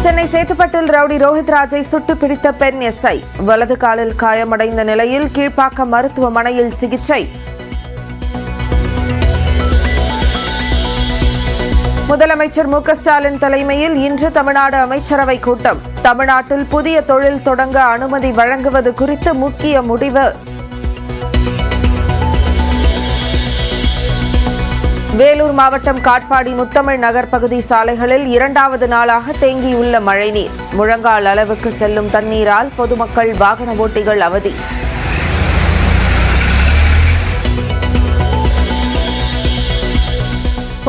Chennai சேத்துப்பட்டில் rowdy Rohit ராஜை சுட்டு பிடித்த பெண் எஸ்ஐ வலது காலில் காயமடைந்த நிலையில் கீழ்ப்பாக்கம் மருத்துவமனையில் சிகிச்சை. முதலமைச்சர் மு க ஸ்டாலின் தலைமையில் இன்று தமிழ்நாடு அமைச்சரவை கூட்டம். தமிழ்நாட்டில் புதிய தொழில் தொடங்க அனுமதி வழங்குவது குறித்து முக்கிய முடிவு. வேலூர் மாவட்டம் காட்பாடி முத்தமிழ் நகர் பகுதி சாலைகளில் இரண்டாவது நாளாக தேங்கியுள்ள மழைநீர். முழங்கால் அளவுக்கு செல்லும் தண்ணீரால் பொதுமக்கள் வாகன ஓட்டிகள் அவதி.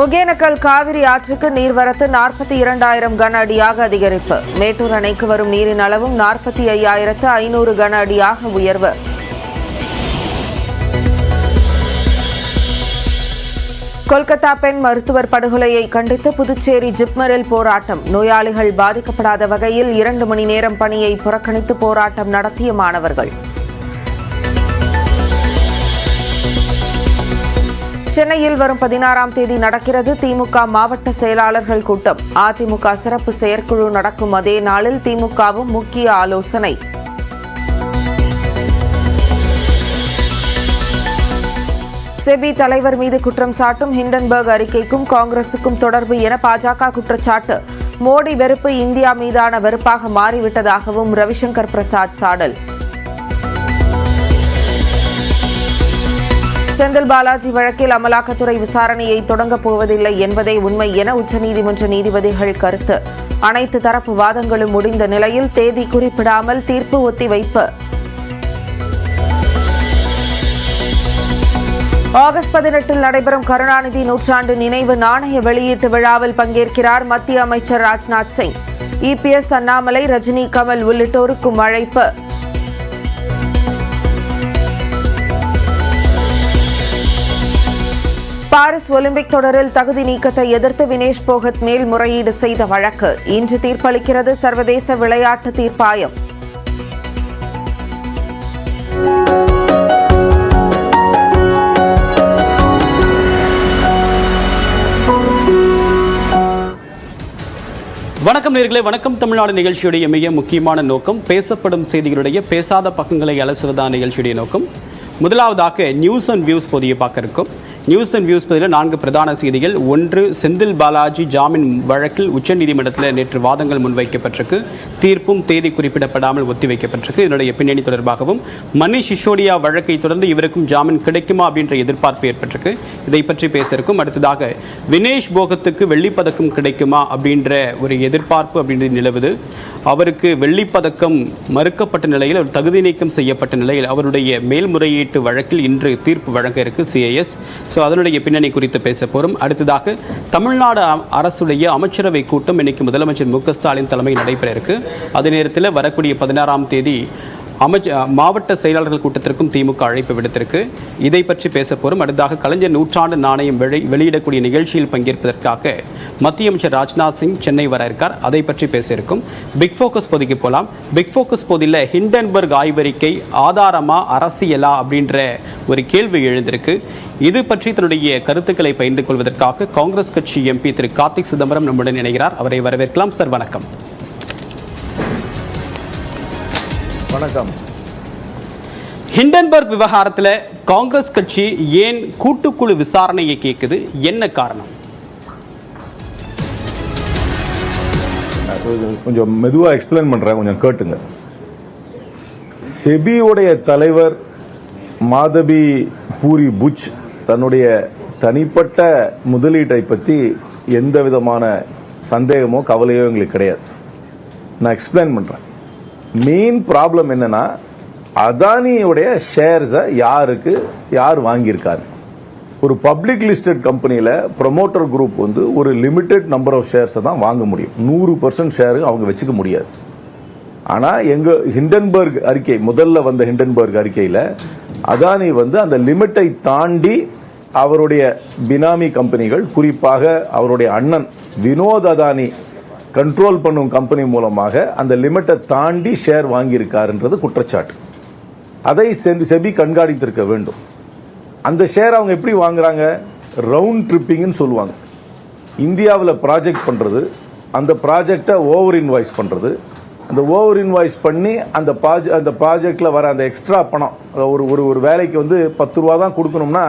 ஒகேனக்கல் காவிரி ஆற்றுக்கு நீர்வரத்து 42,000 கன அடியாக அதிகரிப்பு. மேட்டூர் அணைக்கு வரும் நீரின் அளவும் 45,500 கன அடியாக உயர்வு. கொல்கத்தா பெண் மருத்துவர் படுகொலையை கண்டித்து புதுச்சேரி ஜிப்மரில் போராட்டம். நோயாளிகள் பாதிக்கப்படாத வகையில் 2 மணி நேரம் பணியை புறக்கணித்து போராட்டம் நடத்திய மாணவர்கள். சென்னையில் வரும் 16ஆம் தேதி நடக்கிறது திமுக மாவட்ட செயலாளர்கள் கூட்டம். அதிமுக சிறப்பு செயற்குழு நடக்கும் அதே நாளில் திமுகவும் முக்கிய ஆலோசனை. செபி தலைவர் மீது குற்றம் சாட்டும் ஹிண்டன்பர்க் அறிக்கைக்கும் காங்கிரசுக்கும் தொடர்பு என பாஜக குற்றச்சாட்டு. மோடி வெறுப்பு இந்தியா மீதான வெறுப்பாக மாறிவிட்டதாகவும் ரவிசங்கர் பிரசாத் சாடல். செந்தில் பாலாஜி வழக்கில் அமலாக்கத்துறை விசாரணையை தொடங்கப் போவதில்லை என்பதே உண்மை என உச்சநீதிமன்ற நீதிபதிகள் கருத்து. அனைத்து தரப்பு வாதங்களும் முடிந்த நிலையில் தேதி குறிப்பிடாமல் தீர்ப்பு ஒத்திவைப்பு. ஆகஸ்ட் 18 நடைபெறும் கருணாநிதி நூற்றாண்டு நினைவு நாணய வெளியீட்டு விழாவில் பங்கேற்கிறார் மத்திய அமைச்சர் ராஜ்நாத் சிங். இபிஎஸ், அண்ணாமலை, ரஜினி, கமல் உள்ளிட்டோருக்கும் அழைப்பு. பாரிஸ் ஒலிம்பிக் தொடரில் தகுதி நீக்கத்தை எதிர்த்து வினேஷ் போகத் மேல்முறையீடு செய்த வழக்கு இன்று தீர்ப்பளிக்கிறது சர்வதேச விளையாட்டு தீர்ப்பாயம். வணக்கம் நேயர்களே, வணக்கம் தமிழ்நாடு நிகழ்ச்சியுடைய மிக முக்கியமான நோக்கம் பேசப்படும் செய்திகளுடைய பேசாத பக்கங்களை அலசுவதான நிகழ்ச்சியுடைய நோக்கம். முதலாவதாக நியூஸ் அண்ட் வியூஸ் பகுதியை பார்க்க இருக்கும். நியூஸ் அண்ட் வியூஸ் பகுதியில் 4 பிரதான செய்திகள். ஒன்று, செந்தில் பாலாஜி ஜாமீன் வழக்கில் உச்சநீதிமன்றத்தில் நேற்று வாதங்கள் முன்வைக்கப்பட்டிருக்கு. தீர்ப்பும் தேதி குறிப்பிடப்படாமல் ஒத்திவைக்கப்பட்டிருக்கு. இதனுடைய பின்னணி தொடர்பாகவும் மணிஷ் சிசோடியா வழக்கை தொடர்ந்து இவருக்கும் ஜாமீன் கிடைக்குமா அப்படின்ற எதிர்பார்ப்பு ஏற்பட்டிருக்கு. இதை பற்றி பேச இருக்கும். அடுத்ததாக வினேஷ் போகத்துக்கு வெள்ளிப்பதக்கம் கிடைக்குமா அப்படின்ற ஒரு எதிர்பார்ப்பு அப்படின்றது நிலவுது. அவருக்கு வெள்ளிப்பதக்கம் மறுக்கப்பட்ட நிலையில், அவர் தகுதி நீக்கம் செய்யப்பட்ட நிலையில் அவருடைய மேல்முறையீட்டு வழக்கில் இன்று தீர்ப்பு வழங்க இருக்கு சிஐஎஸ். அதனுடைய பின்னணி குறித்து பேச போறோம். அடுத்ததாக தமிழ்நாடு அரசுடைய அமைச்சரவை கூட்டம் இன்னைக்கு முதலமைச்சர் மு க ஸ்டாலின் தலைமையில் நடைபெற இருக்கு. அதே நேரத்தில் வரக்கூடிய 16ஆம் தேதி மாவட்ட செயலாளர்கள் கூட்டத்திற்கும் திமுக அழைப்பு விடுத்திருக்கு. இதை பற்றி பேச போறோம். அடுத்ததாக கலைஞர் நூற்றாண்டு நாணயம் வெளியிடக்கூடிய நிகழ்ச்சியில் பங்கேற்பதற்காக மத்திய அமைச்சர் ராஜ்நாத் சிங் சென்னை வர இருக்கார். அதை பற்றி பேச இருக்கும். பிக் ஃபோக்கஸ் பகுதிக்கு போகலாம். பிக் ஃபோக்கஸ் பகுதியில் ஹிண்டன்பர்க் ஆய்வறிக்கை ஆதாரமா அரசியலா அப்படின்ற ஒரு கேள்வி எழுந்திருக்கு. இது பற்றி தன்னுடைய கருத்துக்களை பகிர்ந்து கொள்வதற்காக காங்கிரஸ் கட்சி எம்பி திரு கார்த்திக் சிதம்பரம் நம்முடன் இணைகிறார். அவரை வரவேற்கலாம். சார் வணக்கம். வணக்கம். ஹிண்டன்பர்க் விவகாரத்தில் காங்கிரஸ் கட்சி ஏன் கூட்டுக்குழு விசாரணையை கேட்குது? என்ன காரணம்? கொஞ்சம் மெதுவாக எக்ஸ்பிளைன் பண்ணுறேன், கொஞ்சம் கேட்டுங்க. செபியுடைய தலைவர் மாதவி பூரி புச் தன்னுடைய தனிப்பட்ட முதலீட்டை பற்றி எந்த விதமான சந்தேகமோ கவலையோ எங்களுக்கு கிடையாது. நான் எக்ஸ்பிளைன் பண்ணுறேன். மெயின் ப்ராப்ளம் என்னன்னா, அதானியுடைய ஷேர்ஸை யார் வாங்கியிருக்காரு. ஒரு பப்ளிக் லிஸ்டட் கம்பெனியில் ப்ரொமோட்டர் குரூப் ஒரு லிமிடெட் நம்பர் ஆஃப் ஷேர்ஸை தான் வாங்க முடியும். 100% ஷேரு அவங்க வச்சுக்க முடியாது. ஆனால் எங்கள் ஹிண்டன்பர்க் அறிக்கை, முதல்ல வந்த ஹிண்டன்பர்க் அறிக்கையில் அதானி அந்த லிமிட்டை தாண்டி அவருடைய பினாமி கம்பெனிகள், குறிப்பாக அவருடைய அண்ணன் வினோத் அதானி கண்ட்ரோல் பண்ணும் கம்பெனி மூலமாக அந்த லிமிட்டை தாண்டி ஷேர் வாங்கியிருக்காருன்றது குற்றச்சாட்டு. அதை செபி கண்காணித்திருக்க வேண்டும். அந்த ஷேர் அவங்க எப்படி வாங்குறாங்க? ரவுண்ட் ட்ரிப்பிங்னு சொல்லுவாங்க. இந்தியாவில் ப்ராஜெக்ட் பண்ணுறது, அந்த ப்ராஜெக்டை ஓவர் இன்வாய்ஸ் பண்ணுறது, அந்த ஓவர் இன்வாய்ஸ் பண்ணி அந்த ப்ராஜெக்டில் வர அந்த எக்ஸ்ட்ரா பணம், ஒரு ஒரு ஒரு வேலைக்கு வந்து 10 ரூபா தான் கொடுக்கணும்னா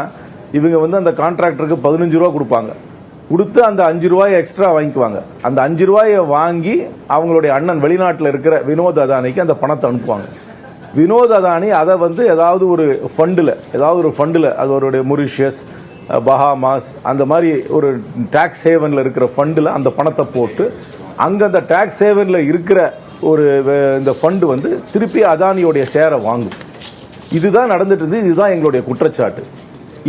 இவங்க வந்து அந்த கான்ட்ராக்டருக்கு 15 ரூபா கொடுப்பாங்க. கொடுத்து அந்த 5 ரூபாயை எக்ஸ்ட்ரா வாங்கிக்குவாங்க. அந்த 5 ரூபாயை வாங்கி அவங்களுடைய அண்ணன் வெளிநாட்டில் இருக்கிற வினோத் அதானிக்கு அந்த பணத்தை அனுப்புவாங்க. வினோத் அதானி அதை வந்து ஏதாவது ஒரு ஃபண்டில் அது அவருடைய மொரிஷியஸ், பஹாமாஸ் அந்த மாதிரி ஒரு டேக்ஸ் ஹேவனில் இருக்கிற ஃபண்டில் அந்த பணத்தை போட்டு அங்கே அந்த டேக்ஸ் ஹேவனில் இருக்கிற இந்த ஃபண்டு வந்து திருப்பி அதானியோடைய ஷேரை வாங்கும். இதுதான் நடந்துட்டு இருந்தது. இதுதான் எங்களுடைய குற்றச்சாட்டு.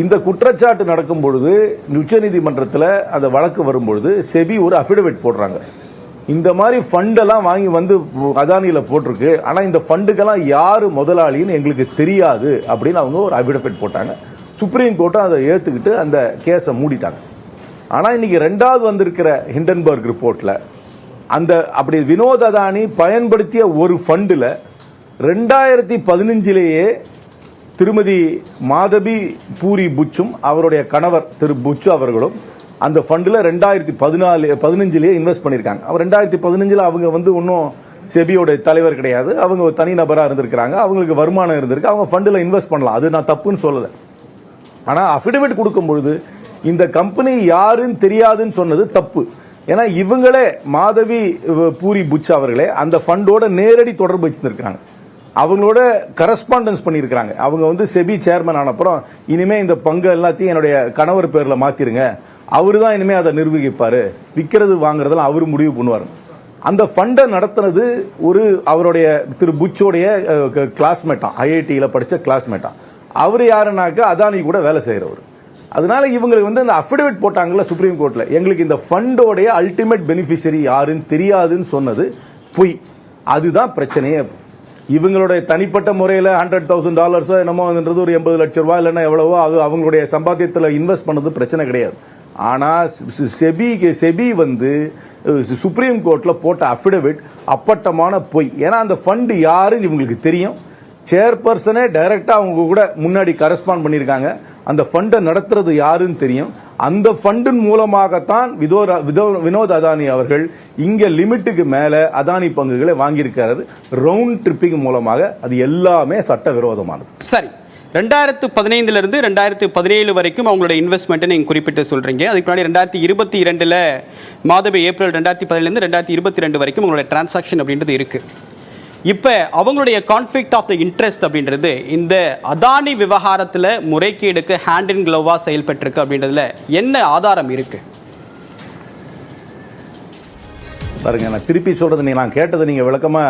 இந்த குற்றச்சாட்டு நடக்கும் பொழுது உச்சநீதிமன்றத்தில் அந்த வழக்கு வரும்பொழுது செபி ஒரு அஃபிடவிட் போடுறாங்க. இந்த மாதிரி ஃபண்டெல்லாம் வாங்கி வந்து அதானியில் போட்டிருக்கு, ஆனால் இந்த ஃபண்டுக்கெல்லாம் யார் முதலாளின்னு எங்களுக்கு தெரியாது அப்படின்னு அவங்க ஒரு அஃபிடவிட் போட்டாங்க. சுப்ரீம் கோர்ட்டும் அதை ஏற்றுக்கிட்டு அந்த கேஸை மூடிட்டாங்க. ஆனால் இன்னைக்கு 2வது வந்திருக்கிற ஹிண்டன்பர்க் ரிப்போர்ட்டில் அப்படி வினோத் அதானி பயன்படுத்திய ஒரு ஃபண்டில் 2015 திருமதி மாதபி பூரி புச்சும் அவருடைய கணவர் திரு புச்சு அவர்களும் அந்த ஃபண்டில் 2015 இன்வெஸ்ட் பண்ணியிருக்காங்க. அவர் 2015 அவங்க வந்து இன்னும் செபியோட தலைவர் கிடையாது, அவங்க ஒரு தனி நபராக இருந்திருக்கிறாங்க, அவங்களுக்கு வருமானம் இருந்திருக்கு, அவங்க ஃபண்டில் இன்வெஸ்ட் பண்ணலாம், அது நான் தப்புன்னு சொல்லலை. ஆனால் அஃபிடவிட் கொடுக்கும்பொழுது இந்த கம்பெனி யாருன்னு தெரியாதுன்னு சொன்னது தப்பு. ஏன்னா இவங்களே மாதவி பூரி புச் அவர்களே அந்த ஃபண்டோட நேரடி தொடர்பு வச்சிருக்காங்க, அவங்களோட கரஸ்பாண்டன்ஸ் பண்ணியிருக்கிறாங்க. அவங்க வந்து செபி சேர்மன் ஆனப்புறம் இனிமே இந்த பங்கு எல்லாத்தையும் என்னுடைய கணவர் பேரில் மாத்திருங்க, அவரு தான் இனிமே அதை நிர்வகிப்பாரு, விற்கிறது வாங்குறதெல்லாம் அவரு முடிவு பண்ணுவார். அந்த ஃபண்டை நடத்துனது அவருடைய திரு புச்சோடைய கிளாஸ்மேட்டான், ஐஐடியில் படித்த கிளாஸ்மேட்டான். அவர் யாருனாக்க அதானி கூட வேலை செய்கிறவர். அதனால இவங்களுக்கு வந்து அந்த அஃபிடவிட் போட்டாங்கல்ல சுப்ரீம் கோர்ட்ல, எங்களுக்கு இந்த ஃபண்டோடைய அல்டிமேட் பெனிஃபிஷரி யாருன்னு தெரியாதுன்னு சொன்னது பொய். அதுதான் பிரச்சனையே. இவங்களுடைய தனிப்பட்ட முறையில் $100,000 என்னமோன்றது ஒரு 80 லட்சம் ரூபாய் இல்லைன்னா எவ்வளவோ அது அவங்களுடைய சம்பாத்தியத்தில் இன்வெஸ்ட் பண்ணது பிரச்சனை கிடையாது. ஆனால் செபி வந்து சுப்ரீம் கோர்ட்டில் போட்ட அஃபிடவிட் அப்பட்டமான பொய். ஏன்னா அந்த ஃபண்டு யாருன்னு இவங்களுக்கு தெரியும், சேர்பர்சனே டைரக்டா அவங்க கூட முன்னாடி கரஸ்பாண்ட் பண்ணியிருக்காங்க, அந்த ஃபண்டை நடத்துறது யாருன்னு தெரியும். அந்த ஃபண்டின் மூலமாகத்தான் வினோத் அதானி அவர்கள் இங்க லிமிட்டுக்கு மேல அதானி பங்குகளை வாங்கியிருக்கிறார். ரவுண்ட் ட்ரிப்பிங் மூலமாக அது எல்லாமே சட்டவிரோதமானது. சரி, 2015 இருந்து 2017 வரைக்கும் அவங்களோட இன்வெஸ்ட்மெண்ட் நீங்க குறிப்பிட்டு சொல்றீங்க. அதுக்கு முன்னாடி 2022 மாதவி ஏப்ரல் 2017 2022 வரைக்கும் உங்களோட டிரான்சாக்ஷன் அப்படின்றது இருக்கு. இப்போ அவங்களுடைய கான்ஃப்ளிக்ட் ஆஃப் த இன்ட்ரெஸ்ட் அப்படின்றது இந்த அதானி விவகாரத்தில் முறைகேடுக்கு ஹேண்ட் இன் க்ளோவா செயல்பட்டிருக்கு அப்படின்றதுல என்ன ஆதாரம் இருக்கு? பாருங்க, நான் திருப்பி சொல்றது, நான் கேட்டதை நீங்க விளக்கமா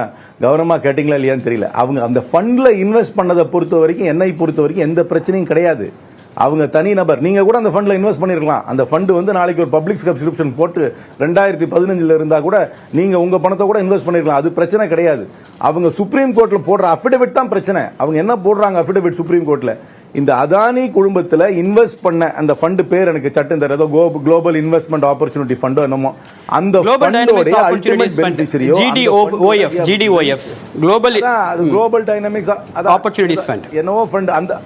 கவனமா கேட்டீங்களா இல்லையான்னு தெரியல. அவங்க அந்த ஃபண்ட்ல இன்வெஸ்ட் பண்ணதை பொறுத்த வரைக்கும், என்னை பொறுத்த வரைக்கும் எந்த பிரச்சனையும் கிடையாது. அவங்க தனி நபர், நீங்க கூட அந்த ஃபண்ட்ல இன்வெஸ்ட் பண்ணிருக்கலாம். அந்த ஃபண்ட் வந்து நாளைக்கு ஒரு பப்ளிக் சப்ஸ்கிரிப்ஷன் போட்டு 2015 இருந்தா கூட நீங்க உங்க பணத்தை கூட இன்வெஸ்ட் பண்ணிருக்கலாம், அது பிரச்சனை கிடையாது. அவங்க சுப்ரீம் கோர்ட்ல போடுற அஃபிடவிட் தான் பிரச்சனை. அவங்க என்ன போடுறாங்க அஃபிடவிட் சுப்ரீம் கோர்ட்ல, இந்த அதானி குழுமத்தில் இன்வெஸ்ட் பண்ண அந்த ஃபண்ட் பேர் எனக்கு சட்டம் தர, ஏதோ குளோபல் இன்வெஸ்ட்மெண்ட் ஆப்பர்ச்சுனிட்டி ஃபண்டோ என்னமோ, அந்த ஃபண்டோட அல்டிமேட் பெனிஃபிஷரியோ GDOF global dynamics opportunities fund என்னவோ ஃபண்ட், அந்த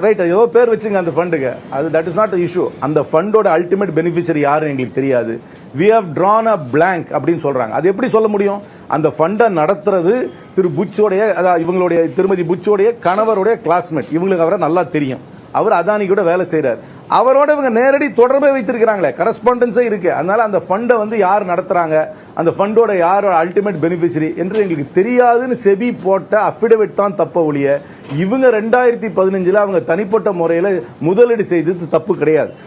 ரைட் ஏதோ பேர் வச்சுங்க அந்த ஃபண்டுக்கு, அது தட் இஸ் நாட் இஷ்யூ. அந்த ஃபண்டோட அல்டிமேட் பெனிஃபிஷரி யாரும் எங்களுக்கு தெரியாது. we have drawn a blank அப்படின்னு சொல்றாங்க. அது எப்படி சொல்ல முடியும்? அந்த ஃபண்டை நடத்துறது திரு புச்சோடைய, இவங்களுடைய திருமதி புச்சோடைய கணவருடைய கிளாஸ்மேட், இவங்களுக்கு அவரை நல்லா தெரியும், அவர் அதானி கூட வேலை செய்யறாரு, அவரோட இவங்க நேரடி தொடர்பை வைத்திருக்கிறாங்களே, கரஸ்பாண்டன்ஸே இருக்கு. அதனால அந்த ஃபண்டை வந்து யார் நடத்துறாங்க, அந்த ஃபண்டோட யாரோட அல்டிமேட் பெனிஃபிஷரி என்று எங்களுக்கு தெரியாதுன்னு செபி போட்ட அஃபிடவிட் தான் தப்ப ஒழிய இவங்க 2015 அவங்க தனிப்பட்ட முறையில் முதலீடு செய்தது தப்பு கிடையாது.